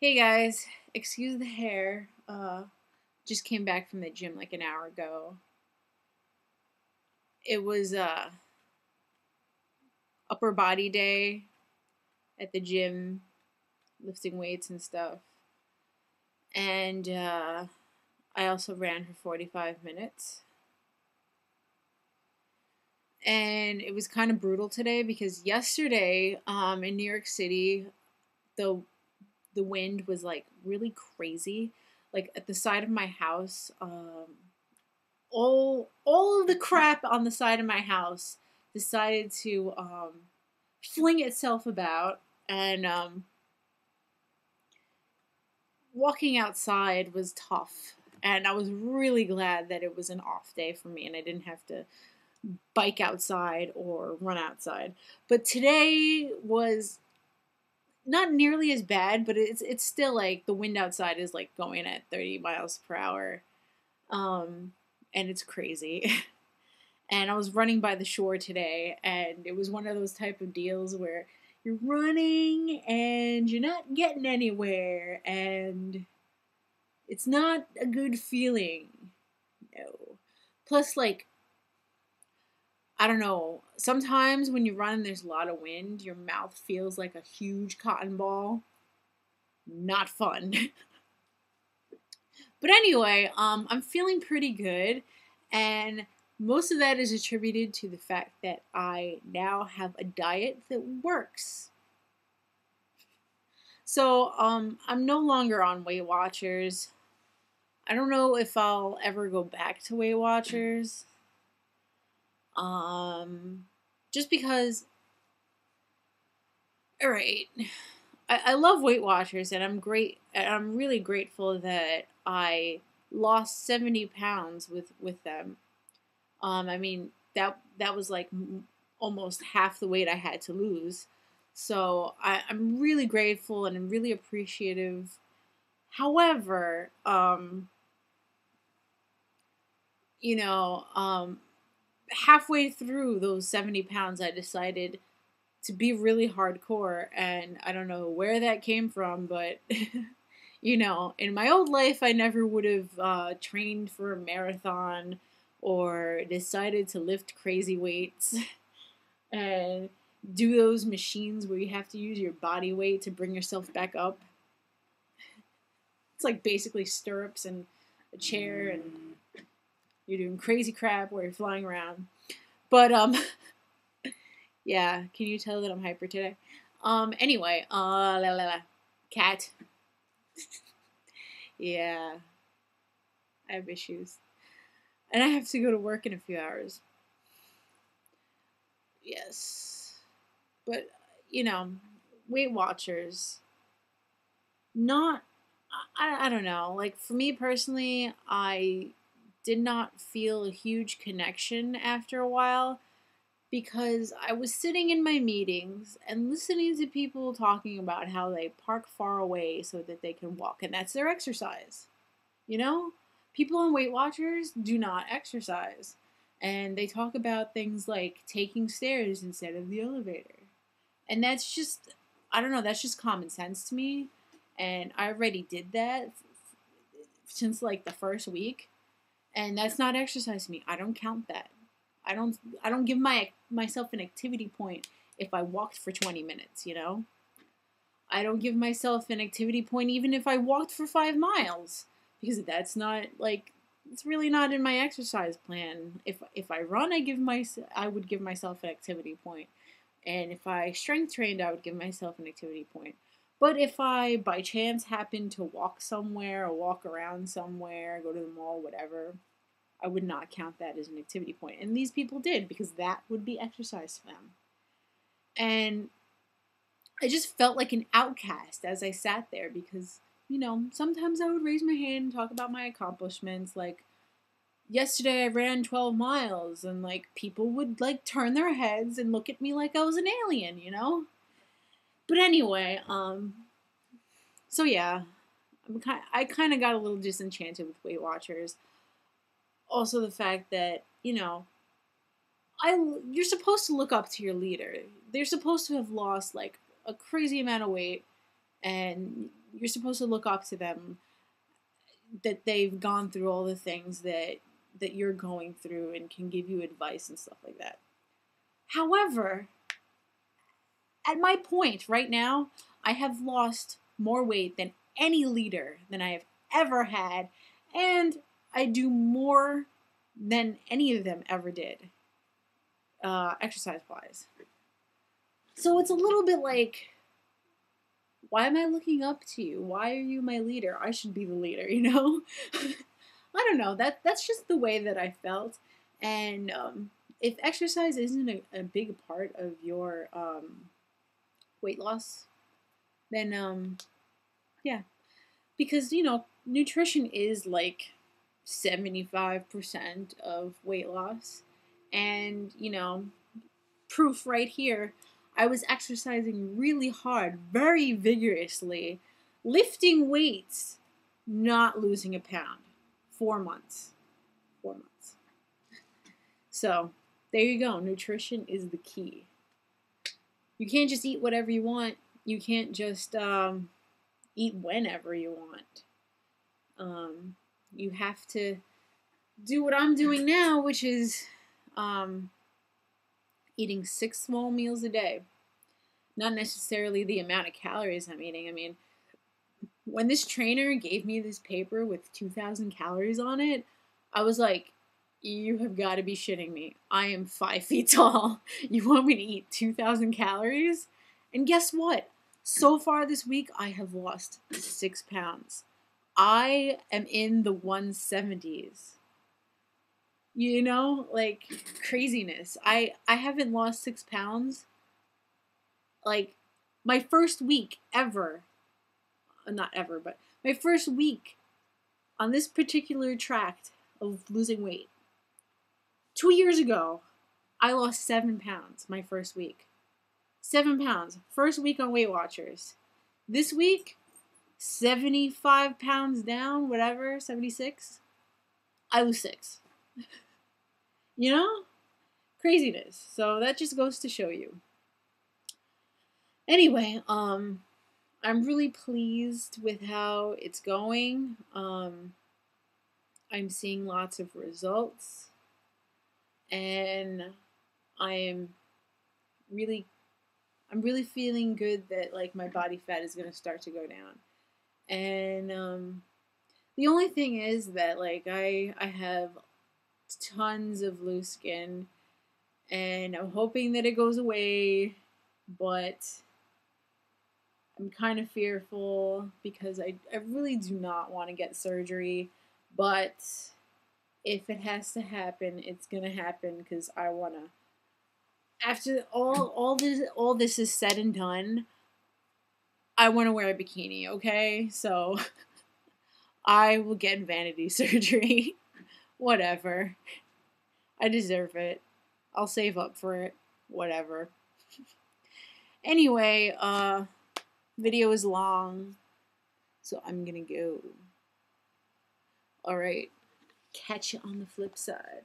Hey guys, excuse the hair. Just came back from the gym like an hour ago. It was upper body day at the gym, lifting weights and stuff. And I also ran for 45 minutes. And it was kind of brutal today because yesterday in New York City the the wind was like really crazy. Like at the side of my house, all of the crap on the side of my house decided to fling itself about, and walking outside was tough. And I was really glad that it was an off day for me and I didn't have to bike outside or run outside. But today was not nearly as bad, but it's still like the wind outside is like going at 30 miles per hour. And it's crazy. And I was running by the shore today, and it was one of those type of deals where you're running and you're not getting anywhere, and it's not a good feeling. No. Plus, like, I don't know, sometimes when you run and there's a lot of wind, your mouth feels like a huge cotton ball. Not fun. But anyway, I'm feeling pretty good, and most of that is attributed to the fact that I now have a diet that works. So, I'm no longer on Weight Watchers. I don't know if I'll ever go back to Weight Watchers. Just because, all right, I love Weight Watchers, and I'm really grateful that I lost 70 pounds with them. I mean, that was like almost half the weight I had to lose. So I'm really grateful and I'm really appreciative. However, you know, halfway through those 70 pounds, I decided to be really hardcore. And I don't know where that came from, but, in my old life, I never would have trained for a marathon or decided to lift crazy weights and do those machines where you have to use your body weight to bring yourself back up. It's like basically stirrups and a chair, and you're doing crazy crap where you're flying around. But yeah, can you tell that I'm hyper today? Anyway, cat. Yeah, I have issues. And I have to go to work in a few hours. Yes. But, you know, Weight Watchers, not, I don't know. Like, for me personally, I did not feel a huge connection after a while because I was sitting in my meetings and listening to people talking about how they park far away so that they can walk, and that's their exercise. You know? People on Weight Watchers do not exercise. And they talk about things like taking stairs instead of the elevator. And that's just, I don't know, that's just common sense to me. And I already did that since like the first week. And that's not exercise to me. I don't count that. I don't give myself an activity point if I walked for 20 minutes, you know? I don't give myself an activity point even if I walked for 5 miles because that's not like it's really not in my exercise plan. If I run, I would give myself an activity point. And if I strength trained, I would give myself an activity point. But if I by chance happen to walk somewhere or walk around somewhere, go to the mall, whatever, I would not count that as an activity point. And these people did because that would be exercise to them. And I just felt like an outcast as I sat there because, sometimes I would raise my hand and talk about my accomplishments. Like, yesterday I ran 12 miles, and, like, people would, like, turn their heads and look at me like I was an alien, you know? But anyway, so yeah, I kind of got a little disenchanted with Weight Watchers. Also, the fact that, you're supposed to look up to your leader. They're supposed to have lost, like, a crazy amount of weight, and you're supposed to look up to them, that they've gone through all the things that you're going through and can give you advice and stuff like that. However, at my point right now, I have lost more weight than any leader than I have ever had, and I do more than any of them ever did, exercise-wise. So it's a little bit like, why am I looking up to you? Why are you my leader? I should be the leader, you know? I don't know. That's just the way that I felt. And if exercise isn't a big part of your weight loss, then yeah. Because, you know, nutrition is like 75% of weight loss. And, you know, proof right here. I was exercising really hard, very vigorously, lifting weights, not losing a pound. 4 months. 4 months. So, there you go. Nutrition is the key. You can't just eat whatever you want. You can't just eat whenever you want. You have to do what I'm doing now, which is eating 6 small meals a day. Not necessarily the amount of calories I'm eating. I mean, when this trainer gave me this paper with 2,000 calories on it, I was like, you have got to be shitting me. I am 5 feet tall. You want me to eat 2,000 calories? And guess what? So far this week, I have lost 6 pounds. I am in the 170's. You know, like, craziness. I haven't lost 6 pounds. Like, my first week ever, not ever, but my first week on this particular tract of losing weight. 2 years ago, I lost 7 pounds my first week. 7 pounds. First week on Weight Watchers. This week, 75 pounds down, whatever, 76. I lose 6. You know? Craziness. So that just goes to show you. Anyway, I'm really pleased with how it's going. I'm seeing lots of results. And I'm really feeling good that, like, my body fat is going to start to go down. And the only thing is that, like, I have tons of loose skin, and I'm hoping that it goes away, but I'm kind of fearful because I really do not want to get surgery, but if it has to happen, it's gonna happen because I wanna. After all this is said and done, I want to wear a bikini. Okay, so I will get vanity surgery. Whatever. I deserve it. I'll save up for it. Whatever. Anyway, video is long, so I'm gonna go. Alright. Catch you on the flip side.